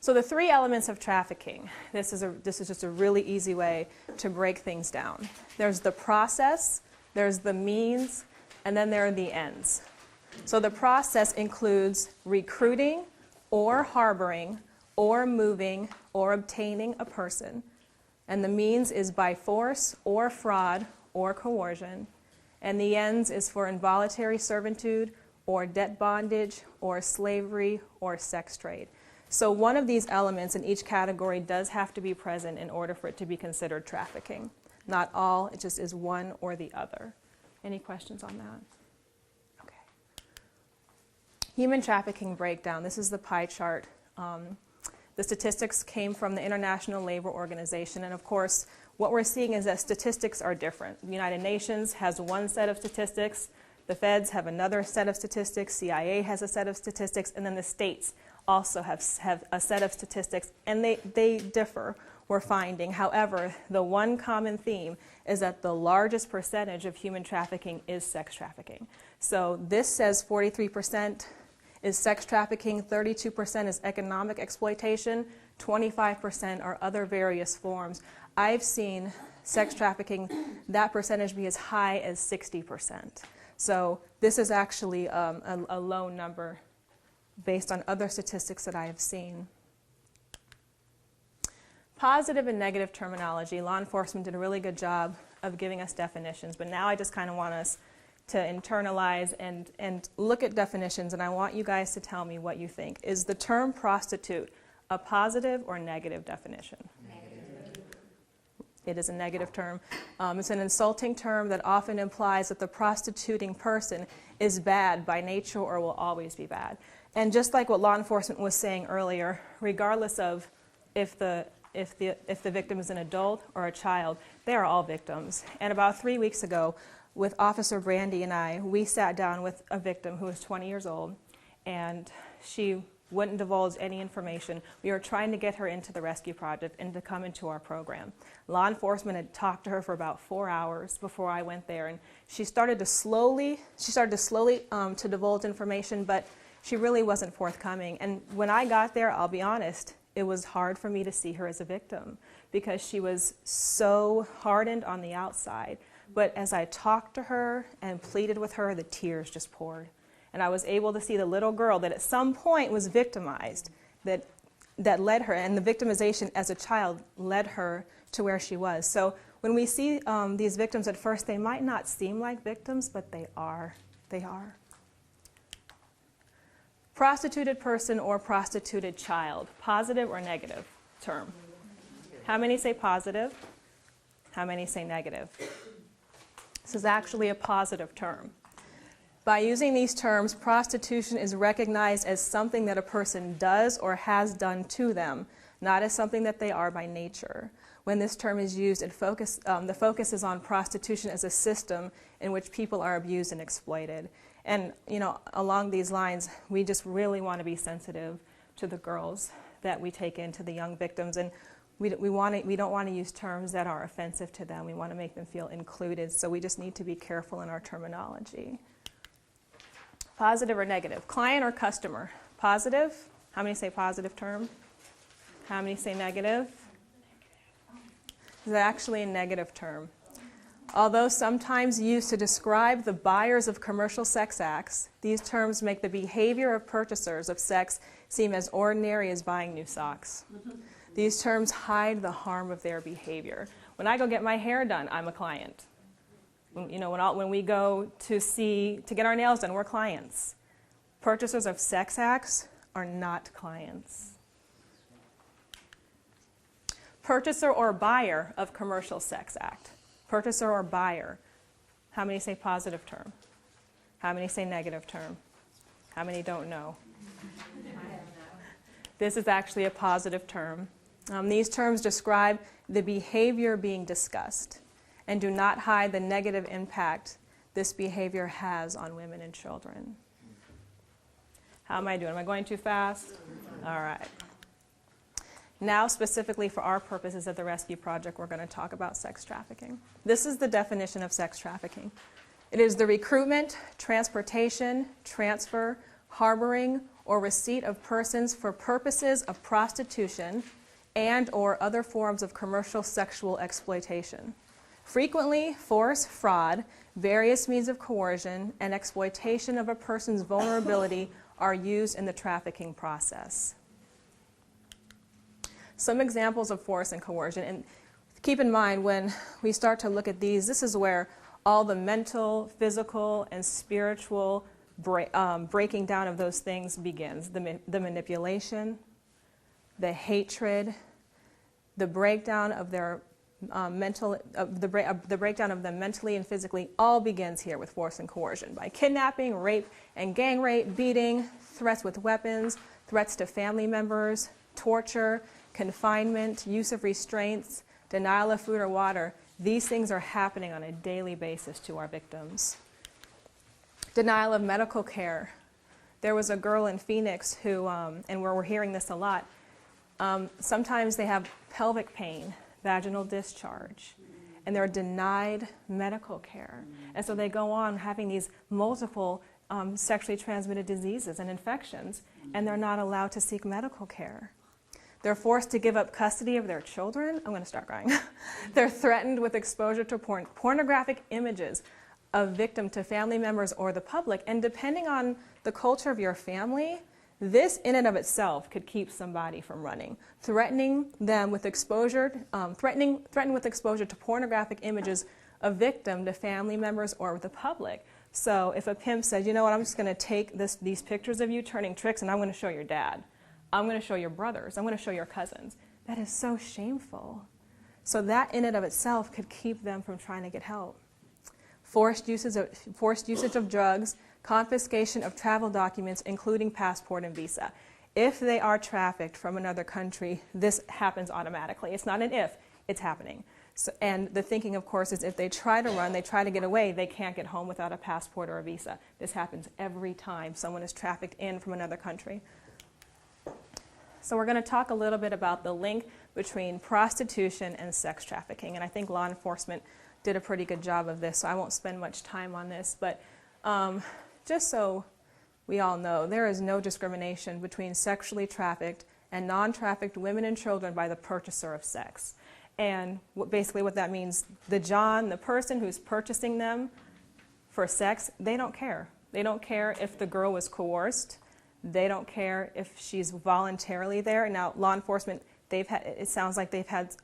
So the three elements of trafficking, this is just a really easy way to break things down. There's the process, there's the means, and then there are the ends. So the process includes recruiting or harboring or moving or obtaining a person. And the means is by force or fraud or coercion. And the ends is for involuntary servitude or debt bondage or slavery or sex trade. So one of these elements in each category does have to be present in order for it to be considered trafficking. Not all, it just is one or the other. Any questions on that? Okay. Human trafficking breakdown. This is the pie chart. The statistics came from the International Labor Organization, and of course, what we're seeing is that statistics are different. The United Nations has one set of statistics, the feds have another set of statistics, CIA has a set of statistics, and then the states also have a set of statistics, and they differ, we're finding. However, the one common theme is that the largest percentage of human trafficking is sex trafficking. So this says 43% is sex trafficking, 32% is economic exploitation, 25% are other various forms. I've seen sex trafficking, that percentage be as high as 60%. So this is actually a low number based on other statistics that I have seen. Positive and negative terminology. Law enforcement did a really good job of giving us definitions, but now I just kind of want us to internalize and look at definitions, and I want you guys to tell me what you think. Is the term prostitute a positive or negative definition? Negative. It is a negative term. It's an insulting term that often implies that the prostituting person is bad by nature or will always be bad. And just like what law enforcement was saying earlier, regardless of if the victim is an adult or a child, they are all victims. And about 3 weeks ago, with Officer Brandy and I, we sat down with a victim who was 20 years old, and she wouldn't divulge any information. We were trying to get her into the rescue project and to come into our program. Law enforcement had talked to her for about 4 hours before I went there, and she started to slowly to divulge information, but she really wasn't forthcoming. And when I got there, I'll be honest, it was hard for me to see her as a victim because she was so hardened on the outside. But as I talked to her and pleaded with her, the tears just poured. And I was able to see the little girl that at some point was victimized, that led her, and the victimization as a child led her to where she was. So when we see these victims at first, they might not seem like victims, but they are. They are. Prostituted person or prostituted child, positive or negative term? How many say positive? How many say negative? This is actually a positive term. By using these terms, prostitution is recognized as something that a person does or has done to them, not as something that they are by nature. When this term is used, the focus is on prostitution as a system in which people are abused and exploited. And along these lines, we just really want to be sensitive to the girls that we take in, to the young victims, and we don't want to use terms that are offensive to them. We want to make them feel included, so we just need to be careful in our terminology. Positive or negative? Client or customer? Positive? How many say positive term? How many say negative? It's actually a negative term. Although sometimes used to describe the buyers of commercial sex acts, these terms make the behavior of purchasers of sex seem as ordinary as buying new socks. These terms hide the harm of their behavior. When I go get my hair done, I'm a client. When we go to get our nails done, we're clients. Purchasers of sex acts are not clients. Purchaser or buyer of commercial sex act. Purchaser or buyer. How many say positive term? How many say negative term? How many don't know? This is actually a positive term. These terms describe the behavior being discussed and do not hide the negative impact this behavior has on women and children. How am I doing? Am I going too fast? All right. Now, specifically for our purposes at the Rescue Project, we're going to talk about sex trafficking. This is the definition of sex trafficking. It is the recruitment, transportation, transfer, harboring, or receipt of persons for purposes of prostitution and or other forms of commercial sexual exploitation. Frequently, force, fraud, various means of coercion, and exploitation of a person's vulnerability are used in the trafficking process. Some examples of force and coercion, and keep in mind when we start to look at these, this is where all the mental, physical, and spiritual breaking down of those things begins. The manipulation, the hatred, the breakdown of their the breakdown of them mentally and physically all begins here with force and coercion by kidnapping, rape and gang rape, beating, threats with weapons, threats to family members, torture, confinement, use of restraints, denial of food or water. These things are happening on a daily basis to our victims. Denial of medical care. There was a girl in Phoenix who, and we're hearing this a lot, sometimes they have pelvic pain, vaginal discharge, and they're denied medical care. And so they go on having these multiple sexually transmitted diseases and infections, and they're not allowed to seek medical care. They're forced to give up custody of their children. I'm going to start crying. They're threatened with exposure to pornographic images of victim to family members or the public. And depending on the culture of your family, this in and of itself could keep somebody from running. Threatening them with exposure, threatened with exposure to pornographic images of victim to family members or the public. So if a pimp says, you know what, I'm just going to take these pictures of you turning tricks and I'm going to show your dad. I'm going to show your brothers. I'm going to show your cousins. That is so shameful. So that in and of itself could keep them from trying to get help. Forced usage of drugs, confiscation of travel documents, including passport and visa. If they are trafficked from another country, this happens automatically. It's not an if, it's happening. So, and the thinking, of course, is if they try to run, they try to get away, they can't get home without a passport or a visa. This happens every time someone is trafficked in from another country. So we're going to talk a little bit about the link between prostitution and sex trafficking, and I think law enforcement did a pretty good job of this, so I won't spend much time on this, but just so we all know, there is no discrimination between sexually trafficked and non-trafficked women and children by the purchaser of sex. And basically what that means, the person who's purchasing them for sex, they don't care. They don't care if the girl was coerced. They don't care if she's voluntarily there. Now, law enforcement, it sounds like they've had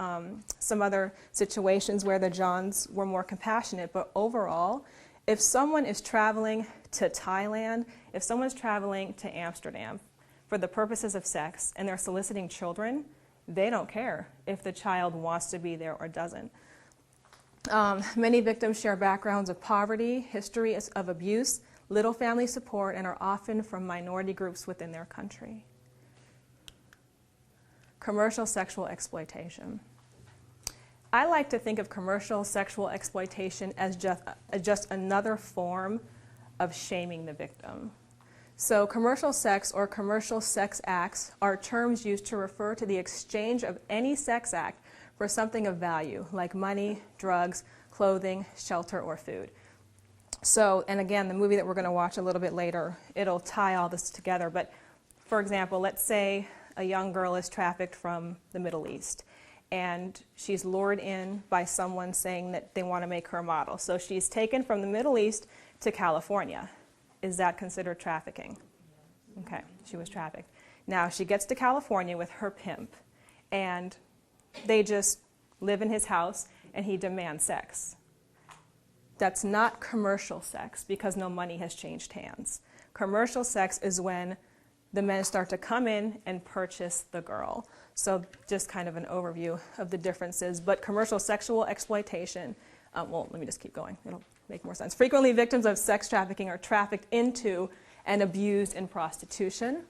some other situations where the Johns were more compassionate, but overall, if someone is traveling to Thailand, if someone's traveling to Amsterdam for the purposes of sex and they're soliciting children, they don't care if the child wants to be there or doesn't. Many victims share backgrounds of poverty, history of abuse, little family support, and are often from minority groups within their country. Commercial sexual exploitation. I like to think of commercial sexual exploitation as just another form of shaming the victim. So commercial sex or commercial sex acts are terms used to refer to the exchange of any sex act for something of value, like money, drugs, clothing, shelter, or food. So, and again, the movie that we're going to watch a little bit later, it'll tie all this together. But for example, let's say a young girl is trafficked from the Middle East, and she's lured in by someone saying that they want to make her a model. So she's taken from the Middle East to California. Is that considered trafficking? Okay, she was trafficked. Now she gets to California with her pimp, and they just live in his house, and he demands sex. That's not commercial sex because no money has changed hands. Commercial sex is when the men start to come in and purchase the girl. So just kind of an overview of the differences. But commercial sexual exploitation, well, let me just keep going. It'll make more sense. Frequently, victims of sex trafficking are trafficked into and abused in prostitution.